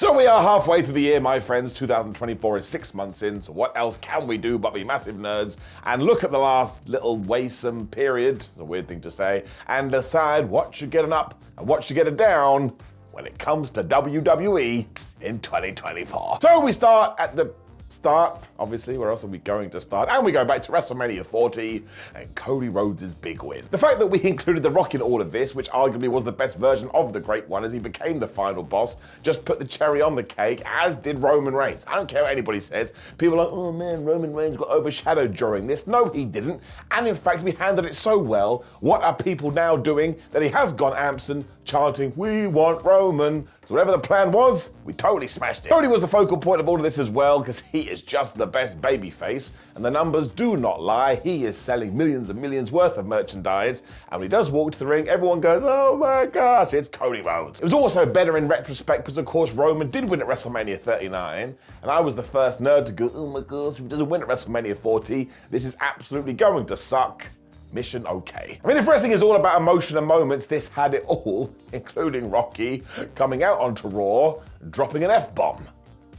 So we are halfway through the year, my friends. 2024 is 6 months in, so what else can we do but be massive nerds and look at the last little waysome period, it's a weird thing to say, and decide what should get an up and what should get a down when it comes to WWE in 2024. So we start at the start, obviously, where else are we going to start? And we go back to WrestleMania 40 and Cody Rhodes' big win. The fact that we included The Rock in all of this, which arguably was the best version of the Great One as he became the final boss, just put the cherry on the cake, as did Roman Reigns. I don't care what anybody says. People are like, oh man, Roman Reigns got overshadowed during this. No, he didn't. And in fact, we handled it so well. What are people now doing that he has gone Amson chanting, we want Roman. So whatever the plan was, we totally smashed it. Cody was the focal point of all of this as well, because he is just the best babyface, and the numbers do not lie. He is selling millions and millions worth of merchandise, and when he does walk to the ring, everyone goes, oh my gosh, it's Cody Rhodes. It was also better in retrospect because, of course, Roman did win at WrestleMania 39, and I was the first nerd to go, oh my gosh, if he doesn't win at WrestleMania 40, this is absolutely going to suck. Mission okay. I mean, if wrestling is all about emotion and moments, this had it all, including Rocky coming out onto Raw, dropping an F-bomb.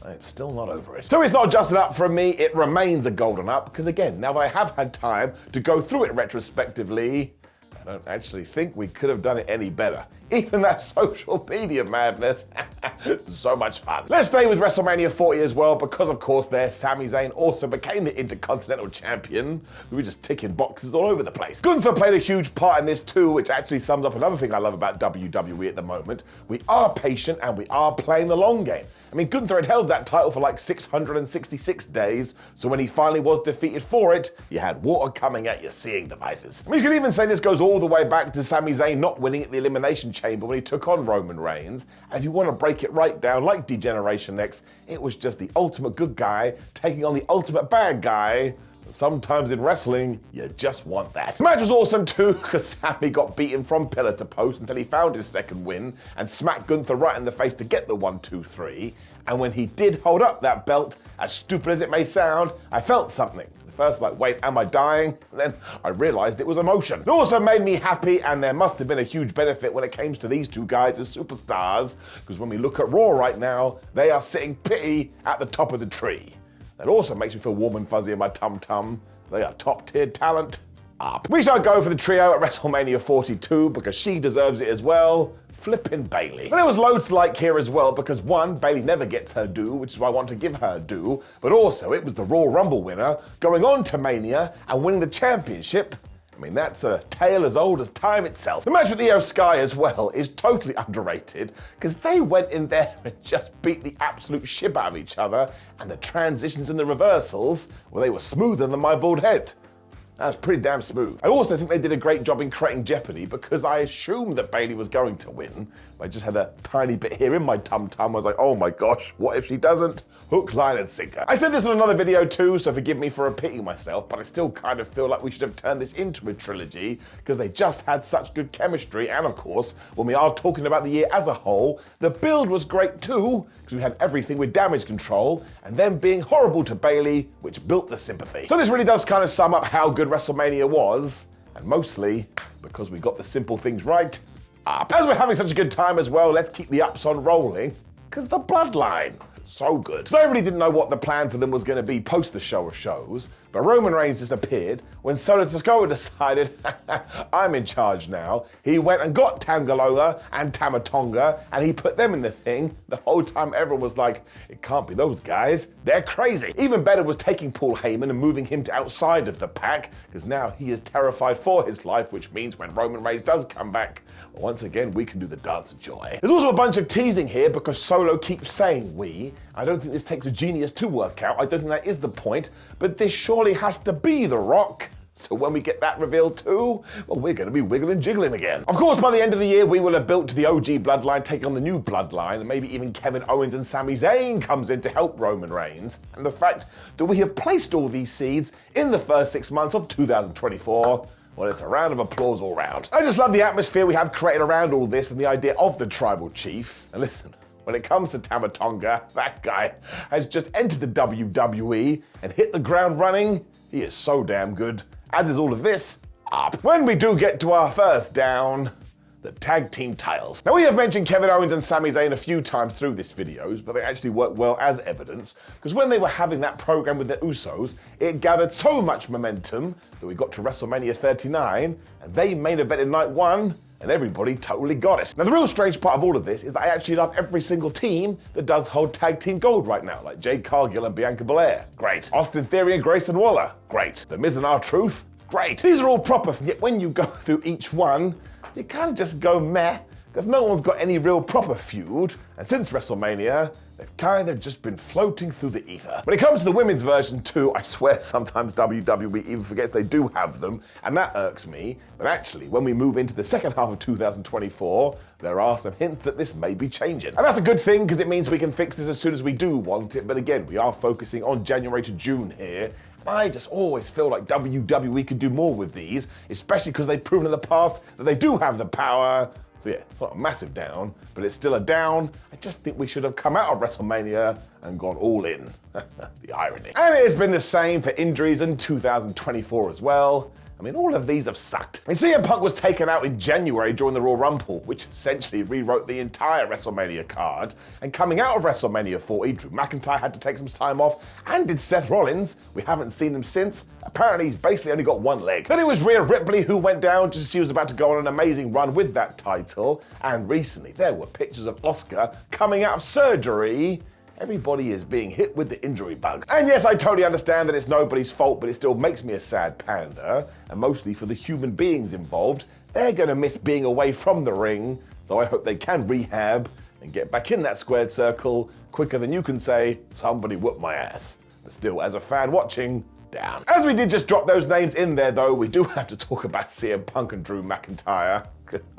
I'm still not over it. So it's not just an up from me, it remains a golden up, because again, now that I have had time to go through it retrospectively, I don't actually think we could have done it any better. Even that social media madness, so much fun. Let's stay with WrestleMania 40 as well, because of course there, Sami Zayn also became the Intercontinental Champion. We were just ticking boxes all over the place. Gunther played a huge part in this too, which actually sums up another thing I love about WWE at the moment. We are patient and we are playing the long game. I mean, Gunther had held that title for like 666 days, so when he finally was defeated for it, you had water coming at your seeing devices. I mean, you could even say this goes all the way back to Sami Zayn not winning at the Elimination Chamber when he took on Roman Reigns, and if you want to break it right down, like D-Generation X, it was just the ultimate good guy taking on the ultimate bad guy. Sometimes in wrestling, you just want that. The match was awesome too, because Sami got beaten from pillar to post until he found his second win and smacked Gunther right in the face to get the 1, 2, 3. And when he did hold up that belt, as stupid as it may sound, I felt something. First, like, wait, am I dying? And then I realized it was emotion. It also made me happy, and there must have been a huge benefit when it came to these two guys as superstars, because when we look at Raw right now, they are sitting pretty at the top of the tree. That also makes me feel warm and fuzzy in my tum-tum. They are top-tier talent. Up. We shall go for the trio at WrestleMania 42, because she deserves it as well. Flippin' Bayley. But there was loads to like here as well, because one, Bayley never gets her due, which is why I want to give her due, but also it was the Royal Rumble winner going on to Mania and winning the championship. I mean, that's a tale as old as time itself. The match with Io Sky as well is totally underrated, because they went in there and just beat the absolute shit out of each other, and the transitions and the reversals, well, they were smoother than my bald head. That's pretty damn smooth. I also think they did a great job in creating jeopardy, because I assumed that Bayley was going to win. I just had a tiny bit here in my tum-tum. I was like, oh my gosh, what if she doesn't? Hook, line, and sinker. I said this in another video too, so forgive me for repeating myself, but I still kind of feel like we should have turned this into a trilogy, because they just had such good chemistry, and of course, when we are talking about the year as a whole, the build was great too, because we had everything with damage control, and them being horrible to Bayley, which built the sympathy. So this really does kind of sum up how good WrestleMania was, and mostly because we got the simple things right. Up. As we're having such a good time as well, let's keep the ups on rolling, because the Bloodline, so good. So I really didn't know what the plan for them was going to be post the show of shows, but Roman Reigns disappeared when Solo Sikoa decided, I'm in charge now. He went and got Tangaloa and Tama Tonga, and he put them in the thing. The whole time everyone was like, it can't be those guys, they're crazy. Even better was taking Paul Heyman and moving him to outside of the pack, because now he is terrified for his life, which means when Roman Reigns does come back, once again, we can do the dance of joy. There's also a bunch of teasing here, because Solo keeps saying we. I don't think this takes a genius to work out. I don't think that is the point, but this surely has to be The Rock. So when we get that revealed too, well, we're going to be wiggling jiggling again. Of course, by the end of the year, we will have built to the OG Bloodline, take on the new Bloodline, and maybe even Kevin Owens and Sami Zayn comes in to help Roman Reigns. And the fact that we have placed all these seeds in the first 6 months of 2024, well, it's a round of applause all round. I just love the atmosphere we have created around all this and the idea of the tribal chief. And listen, when it comes to Tama Tonga, that guy has just entered the WWE and hit the ground running. He is so damn good, as is all of this. Up. When we do get to our first down, the tag team titles. Now, we have mentioned Kevin Owens and Sami Zayn a few times through this videos, but they actually work well as evidence, because when they were having that program with the Usos, it gathered so much momentum that we got to WrestleMania 39, and they main evented night 1, and everybody totally got it. Now, the real strange part of all of this is that I actually love every single team that does hold tag team gold right now, like Jade Cargill and Bianca Belair. Great. Austin Theory and Grayson Waller. Great. The Miz and R-Truth. Great. These are all proper, yet when you go through each one, you kind of just go meh, because no one's got any real proper feud, and since WrestleMania, they've kind of just been floating through the ether. When it comes to the women's version too, I swear sometimes WWE even forgets they do have them, and that irks me. But actually, when we move into the second half of 2024, there are some hints that this may be changing. And that's a good thing, because it means we can fix this as soon as we do want it, but again, we are focusing on January to June here. I just always feel like WWE could do more with these, especially because they've proven in the past that they do have the power. So yeah, it's not a massive down, but it's still a down. I just think we should have come out of WrestleMania and gone all in. The irony. And it has been the same for injuries in 2024 as well. I mean, all of these have sucked. I mean, CM Punk was taken out in January during the Royal Rumble, which essentially rewrote the entire WrestleMania card. And coming out of WrestleMania 40, Drew McIntyre had to take some time off, and did Seth Rollins. We haven't seen him since. Apparently, he's basically only got one leg. Then it was Rhea Ripley who went down just as she was about to go on an amazing run with that title. And recently, there were pictures of Asuka coming out of surgery. Everybody is being hit with the injury bug. And yes, I totally understand that it's nobody's fault, but it still makes me a sad panda, and mostly for the human beings involved. They're gonna miss being away from the ring, so I hope they can rehab and get back in that squared circle quicker than you can say, somebody whooped my ass. But still, as a fan watching, down. As we did just drop those names in there though, we do have to talk about CM Punk and Drew McIntyre.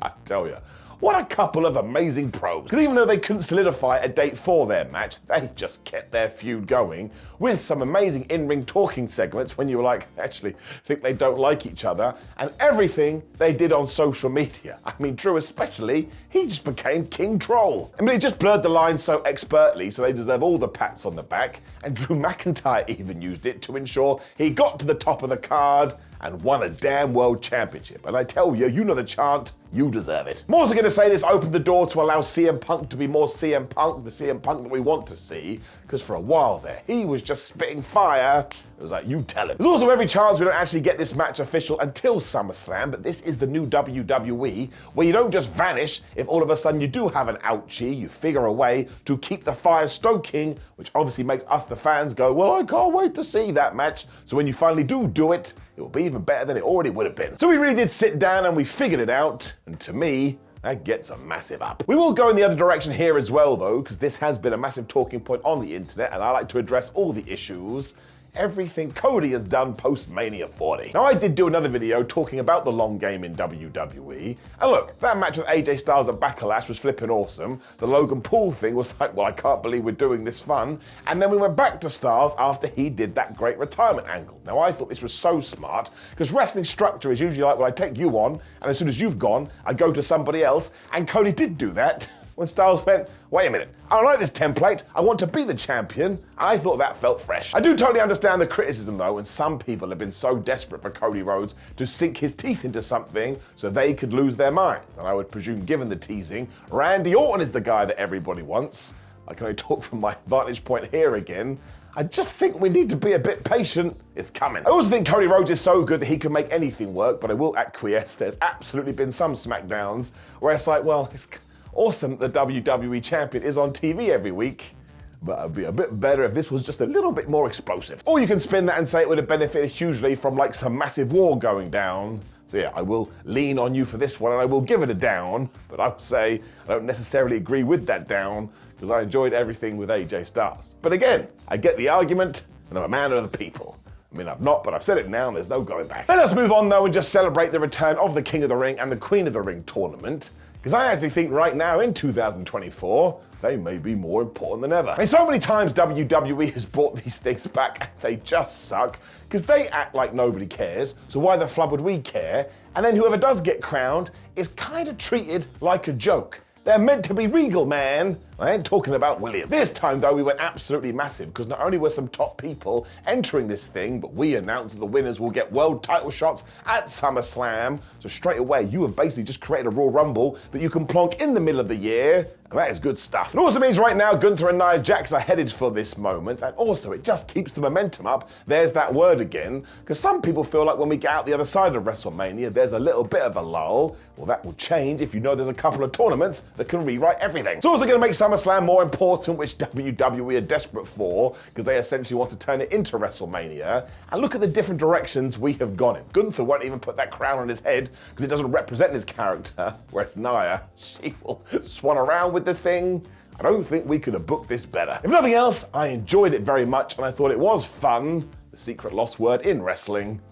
I tell you, what a couple of amazing pros. Because even though they couldn't solidify a date for their match, they just kept their feud going with some amazing in-ring talking segments when you were like, actually think they don't like each other, and everything they did on social media. I mean, Drew especially, he just became King Troll. I mean, he just blurred the lines so expertly, so they deserve all the pats on the back, and Drew McIntyre even used it to ensure he got to the top of the card and won a damn world championship. And I tell you, you know the chant, you deserve it. I'm also going to say this opened the door to allow CM Punk to be more CM Punk, the CM Punk that we want to see, because for a while there, he was just spitting fire. It was like, you tell him. There's also every chance we don't actually get this match official until SummerSlam, but this is the new WWE, where you don't just vanish if all of a sudden you do have an ouchie, you figure a way to keep the fire stoking, which obviously makes us the fans go, well, I can't wait to see that match. So when you finally do it, it will be even better than it already would have been. So we really did sit down and we figured it out, and to me, that gets a massive up. We will go in the other direction here as well though, because this has been a massive talking point on the internet, and I like to address all the issues. Everything Cody has done post-Mania 40. Now, I did do another video talking about the long game in WWE, and look, that match with AJ Styles at Backlash was flipping awesome. The Logan Paul thing was like, well, I can't believe we're doing this fun. And then we went back to Styles after he did that great retirement angle. Now, I thought this was so smart, because wrestling structure is usually like, well, I take you on, and as soon as you've gone, I go to somebody else, and Cody did do that. When Styles went, wait a minute, I don't like this template, I want to be the champion, I thought that felt fresh. I do totally understand the criticism though, and some people have been so desperate for Cody Rhodes to sink his teeth into something so they could lose their minds. And I would presume, given the teasing, Randy Orton is the guy that everybody wants. I can only talk from my vantage point here again. I just think we need to be a bit patient. It's coming. I also think Cody Rhodes is so good that he can make anything work, but I will acquiesce. There's absolutely been some SmackDowns where it's like, well, it's awesome the WWE champion is on TV every week, but it'd be a bit better if this was just a little bit more explosive. Or you can spin that and say it would have benefited hugely from like some massive war going down. So yeah, I will lean on you for this one and I will give it a down, but I would say I don't necessarily agree with that down because I enjoyed everything with AJ Styles. But again, I get the argument and I'm a man of the people. I mean, I've not, but I've said it now and there's no going back. Let us move on though and just celebrate the return of the King of the Ring and the Queen of the Ring tournament. Because I actually think right now in 2024, they may be more important than ever. I mean, so many times WWE has brought these things back and they just suck because they act like nobody cares. So why the flub would we care? And then whoever does get crowned is kind of treated like a joke. They're meant to be regal, man. I ain't talking about William. This time, though, we went absolutely massive because not only were some top people entering this thing, but we announced that the winners will get world title shots at SummerSlam. So straight away, you have basically just created a Royal Rumble that you can plonk in the middle of the year. And that is good stuff. It also means right now Gunther and Nia Jax are headed for this moment, and also it just keeps the momentum up. There's that word again, because some people feel like when we get out the other side of WrestleMania, there's a little bit of a lull. Well, that will change if you know there's a couple of tournaments that can rewrite everything. It's also going to make SummerSlam more important, which WWE are desperate for, because they essentially want to turn it into WrestleMania. And look at the different directions we have gone in. Gunther won't even put that crown on his head because it doesn't represent his character, whereas Nia, she will swan around with the thing. I don't think we could have booked this better. If nothing else, I enjoyed it very much and I thought it was fun. The secret lost word in wrestling.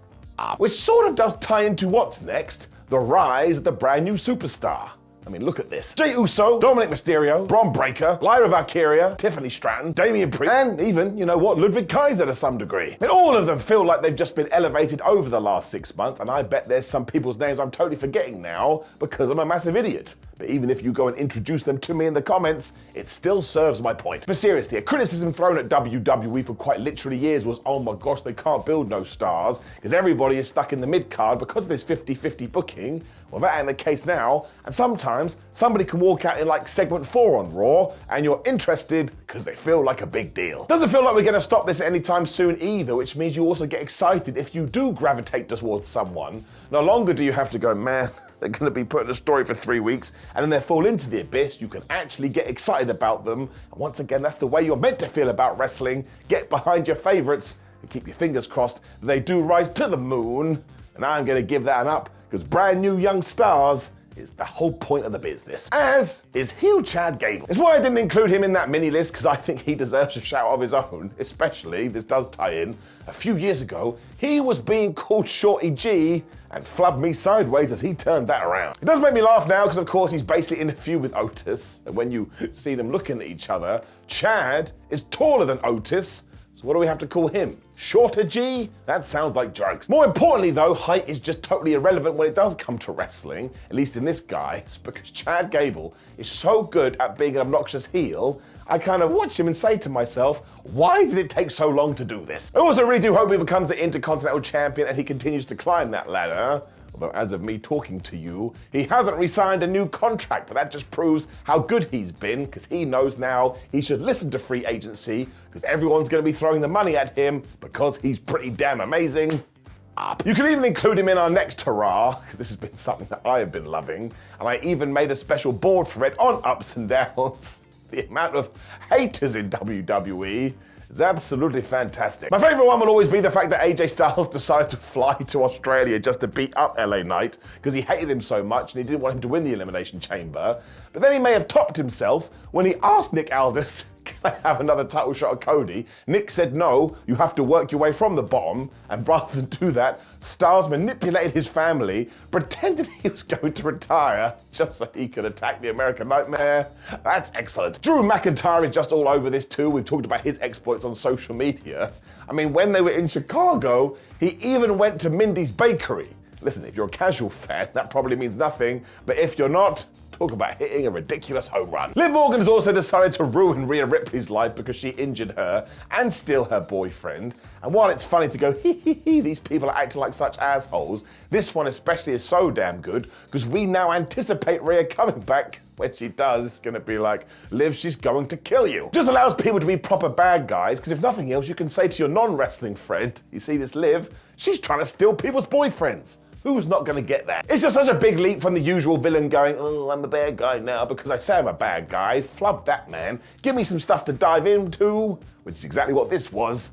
Which sort of does tie into what's next, the rise of the brand new superstar. I mean, look at this. Jey Uso, Dominic Mysterio, Bron Breakker, Lyra Valkyria, Tiffany Stratton, Damian Priest, and even, you know what, Ludwig Kaiser to some degree. I mean, all of them feel like they've just been elevated over the last 6 months, and I bet there's some people's names I'm totally forgetting now because I'm a massive idiot. But even if you go and introduce them to me in the comments, it still serves my point. But seriously, a criticism thrown at WWE for quite literally years was, oh my gosh, they can't build no stars because everybody is stuck in the mid-card because of this 50-50 booking. Well, that ain't the case now, and sometimes somebody can walk out in like segment 4 on Raw, and you're interested because they feel like a big deal. Doesn't feel like we're gonna stop this anytime soon either, which means you also get excited if you do gravitate towards someone. No longer do you have to go, man, they're going to be put in a story for 3 weeks and then they fall into the abyss. You can actually get excited about them. And once again, that's the way you're meant to feel about wrestling. Get behind your favorites and keep your fingers crossed that they do rise to the moon. And I'm going to give that an up because brand new young stars is the whole point of the business. As is heel Chad Gable. It's why I didn't include him in that mini list because I think he deserves a shout of his own, especially, this does tie in, a few years ago, he was being called Shorty G and flubbed me sideways as he turned that around. It does make me laugh now because of course he's basically in a feud with Otis, and when you see them looking at each other, Chad is taller than Otis, so what do we have to call him? Shorter G? That sounds like drugs. More importantly though, height is just totally irrelevant when it does come to wrestling, at least in this guy, because Chad Gable is so good at being an obnoxious heel, I kind of watch him and say to myself, why did it take so long to do this? I also really do hope he becomes the Intercontinental Champion and he continues to climb that ladder. Although as of me talking to you, he hasn't re-signed a new contract, but that just proves how good he's been, because he knows now he should listen to free agency, because everyone's going to be throwing the money at him, because he's pretty damn amazing. You can even include him in our next hurrah, because this has been something that I have been loving, and I even made a special board for it on Ups and Downs. The amount of haters in WWE is absolutely fantastic. My favorite one will always be the fact that AJ Styles decided to fly to Australia just to beat up LA Knight because he hated him so much and he didn't want him to win the Elimination Chamber. But then he may have topped himself when he asked Nick Aldis, can I have another title shot of Cody? Nick said no, you have to work your way from the bottom, and rather than do that, Styles manipulated his family, pretended he was going to retire just so he could attack the American Nightmare. That's excellent. Drew McIntyre is just all over this too. We've talked about his exploits on social media. I mean, when they were in Chicago, he even went to Mindy's Bakery. Listen, if you're a casual fan, that probably means nothing, but if you're not, talk about hitting a ridiculous home run. Liv Morgan has also decided to ruin Rhea Ripley's life because she injured her and still her boyfriend. And while it's funny to go, these people are acting like such assholes, this one especially is so damn good because we now anticipate Rhea coming back. When she does, it's gonna be like, Liv, she's going to kill you. Just allows people to be proper bad guys, because if nothing else, you can say to your non-wrestling friend, you see this Liv, she's trying to steal people's boyfriends. Who's not going to get that? It's just such a big leap from the usual villain going, oh, I'm a bad guy now because I say I'm a bad guy. Flub that, man. Give me some stuff to dive into, which is exactly what this was.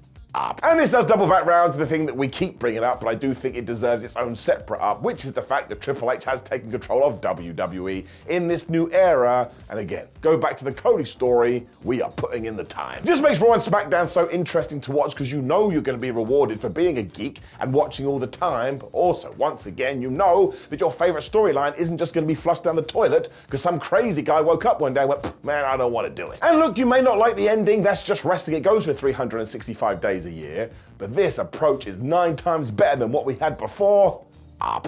And this does double back round to the thing that we keep bringing up, but I do think it deserves its own separate up, which is the fact that Triple H has taken control of WWE in this new era. And again, go back to the Cody story, we are putting in the time. It just makes Raw and SmackDown so interesting to watch because you know you're going to be rewarded for being a geek and watching all the time, but also, once again, you know that your favorite storyline isn't just going to be flushed down the toilet because some crazy guy woke up one day and went, man, I don't want to do it. And look, you may not like the ending, that's just wrestling, it goes for 365 days a year, but this approach is 9 times better than what we had before.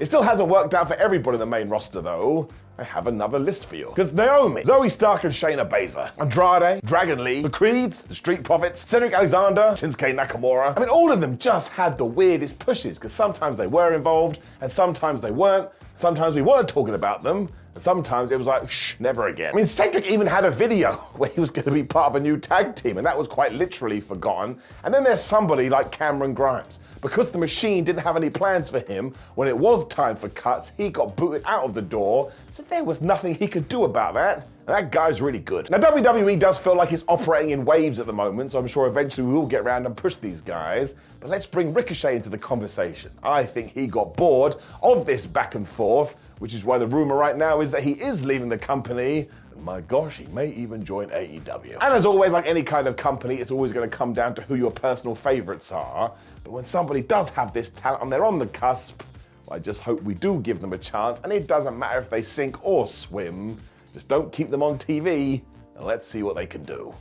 It still hasn't worked out for everybody in the main roster though. I have another list for you. Because Naomi, Zoe Stark and Shayna Baszler, Andrade, Dragon Lee, the Creeds, the Street Profits, Cedric Alexander, Shinsuke Nakamura. I mean, all of them just had the weirdest pushes, because sometimes they were involved, and sometimes they weren't. Sometimes we weren't talking about them, and sometimes it was like, shh, never again. I mean, Cedric even had a video where he was going to be part of a new tag team, and that was quite literally forgotten. And then there's somebody like Cameron Grimes. Because the Machine didn't have any plans for him, when it was time for cuts, he got booted out of the door, so there was nothing he could do about that. And that guy's really good. Now, WWE does feel like it's operating in waves at the moment, so I'm sure eventually we will get around and push these guys. But let's bring Ricochet into the conversation. I think he got bored of this back and forth, which is why the rumor right now is that he is leaving the company. And my gosh, he may even join AEW. And as always, like any kind of company, it's always going to come down to who your personal favorites are. But when somebody does have this talent and they're on the cusp, well, I just hope we do give them a chance. And it doesn't matter if they sink or swim. Just don't keep them on TV, and let's see what they can do.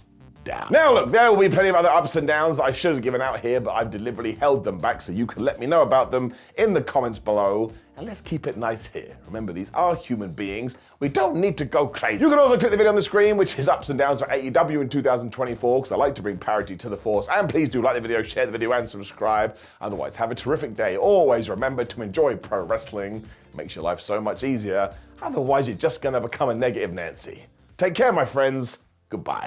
Down. Now look, there will be plenty of other ups and downs that I should have given out here, but I've deliberately held them back so you can let me know about them in the comments below. And let's keep it nice here. Remember, these are human beings. We don't need to go crazy. You can also click the video on the screen, which is ups and downs for AEW in 2024, because I like to bring parity to the force. And please do like the video, share the video, and subscribe. Otherwise, have a terrific day. Always remember to enjoy pro wrestling. It makes your life so much easier. Otherwise, you're just gonna become a negative Nancy. Take care, my friends. Goodbye.